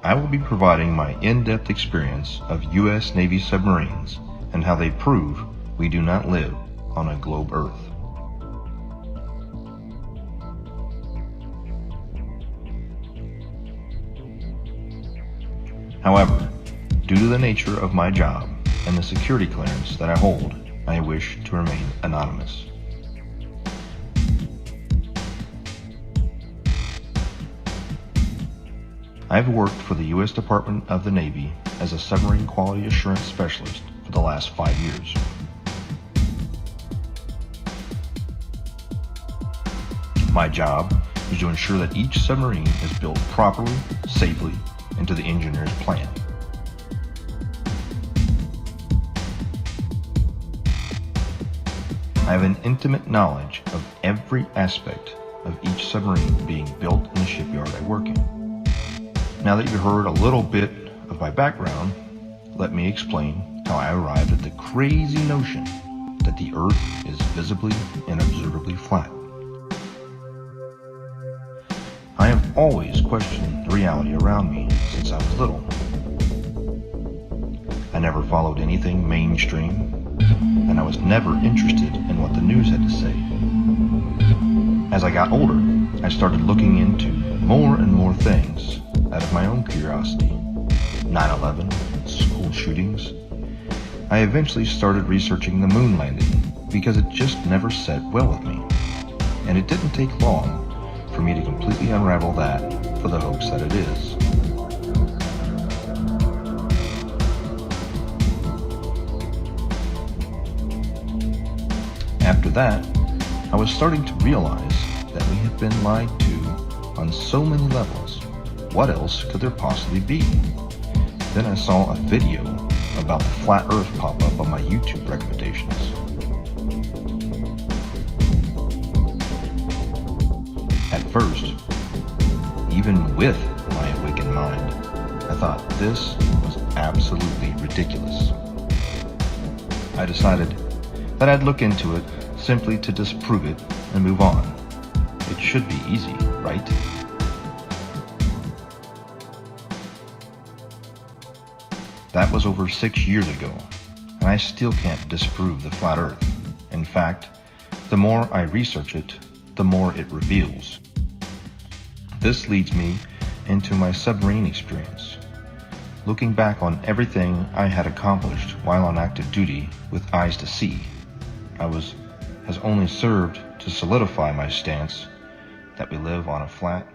I will be providing my in-depth experience of U.S. Navy submarines and how they prove we do not live on a globe Earth. However, due to the nature of my job and the security clearance that I hold, I wish to remain anonymous. I've worked for the U.S. Department of the Navy as a submarine quality assurance specialist for the last 5 years. My job is to ensure that each submarine is built properly, safely, and to the engineer's plan. I have an intimate knowledge of every aspect of each submarine being built in the shipyard I work in. Now that you've heard a little bit of my background, let me explain how I arrived at the crazy notion that the Earth is visibly and observably flat. I have always questioned the reality around me since I was little. I never followed anything mainstream, and I was never interested in what the news had to say. As I got older, I started looking into more and more things out of my own curiosity. 9/11, school shootings. I eventually started researching the moon landing because it just never sat well with me. And it didn't take long for me to completely unravel that for the hoax that it is. After that, I was starting to realize that we have been lied to on so many levels. What else could there possibly be? Then I saw a video about the flat Earth pop up on my YouTube recommendations. At first, even with my awakened mind, I thought this was absolutely ridiculous. I decided that I'd look into it simply to disprove it and move on. It should be easy, right? That was over 6 years ago, and I still can't disprove the flat Earth. In fact, the more I research it, the more it reveals. This leads me into my submarine experience. Looking back on everything I had accomplished while on active duty with eyes to sea, has only served to solidify my stance that we live on a flat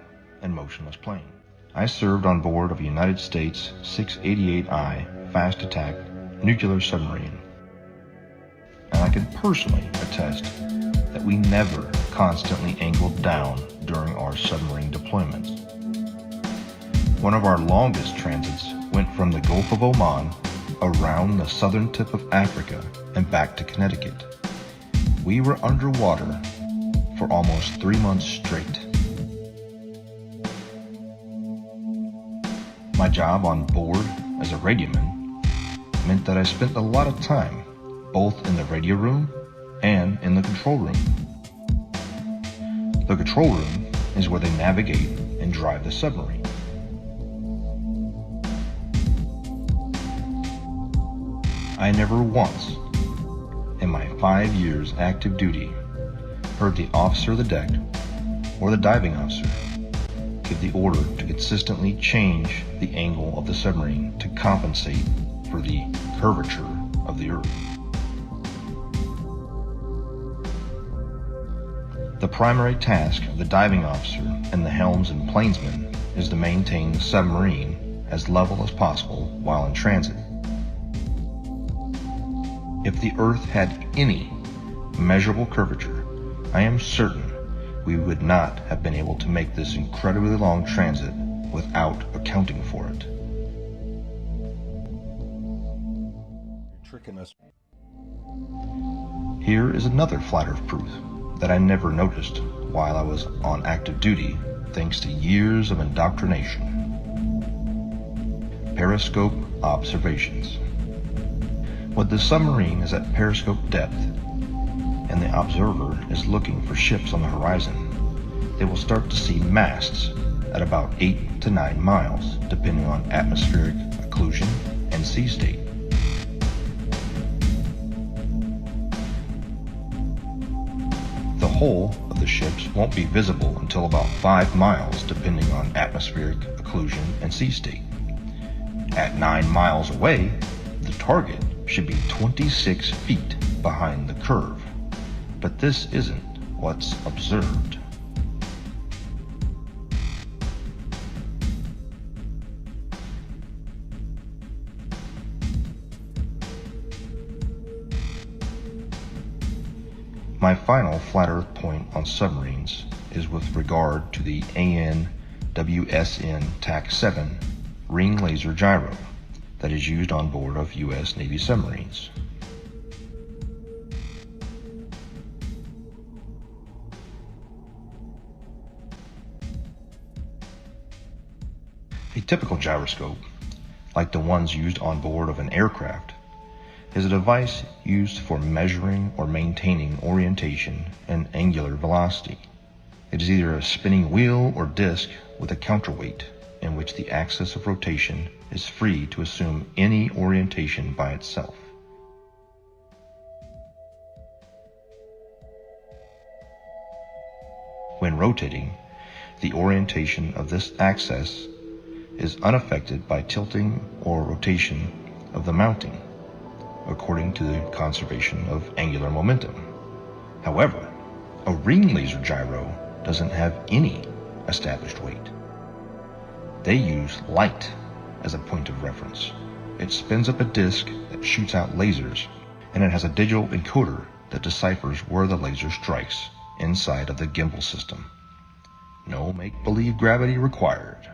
and motionless plane. I served on board of a United States 688I fast attack nuclear submarine, and I can personally attest that we never constantly angled down during our submarine deployments. One of our longest transits went from the Gulf of Oman around the southern tip of Africa and back to Connecticut. We were underwater for almost 3 months straight. My job on board as a radioman meant that I spent a lot of time both in the radio room and in the control room. The control room is where they navigate and drive the submarine. I never once, in my 5 years active duty, heard the officer of the deck or the diving officer give the order to consistently change the angle of the submarine to compensate for the curvature of the Earth. The primary task of the diving officer and the helms and plainsman is to maintain the submarine as level as possible while in transit. If the Earth had any measurable curvature, I am certain we would not have been able to make this incredibly long transit without accounting for it. You're tricking us. Here is another flat Earth proof that I never noticed while I was on active duty thanks to years of indoctrination. Periscope observations. When the submarine is at periscope depth and the observer is looking for ships on the horizon, they will start to see masts at about 8 to 9 miles, depending on atmospheric occlusion and sea state. The hull of the ships won't be visible until about 5 miles, depending on atmospheric occlusion and sea state. At 9 miles away, the target should be 26 feet behind the curve, but this isn't what's observed. My final flat Earth point on submarines is with regard to the AN/WSN TAC-7 ring laser gyro that is used on board of U.S. Navy submarines. A typical gyroscope, like the ones used on board of an aircraft, is a device used for measuring or maintaining orientation and angular velocity. It is either a spinning wheel or disc with a counterweight in which the axis of rotation is free to assume any orientation by itself. When rotating, the orientation of this axis is unaffected by tilting or rotation of the mounting, according to the conservation of angular momentum. However, a ring laser gyro doesn't have any established weight. They use light as a point of reference. It spins up a disc that shoots out lasers, and it has a digital encoder that deciphers where the laser strikes inside of the gimbal system. No make-believe gravity required.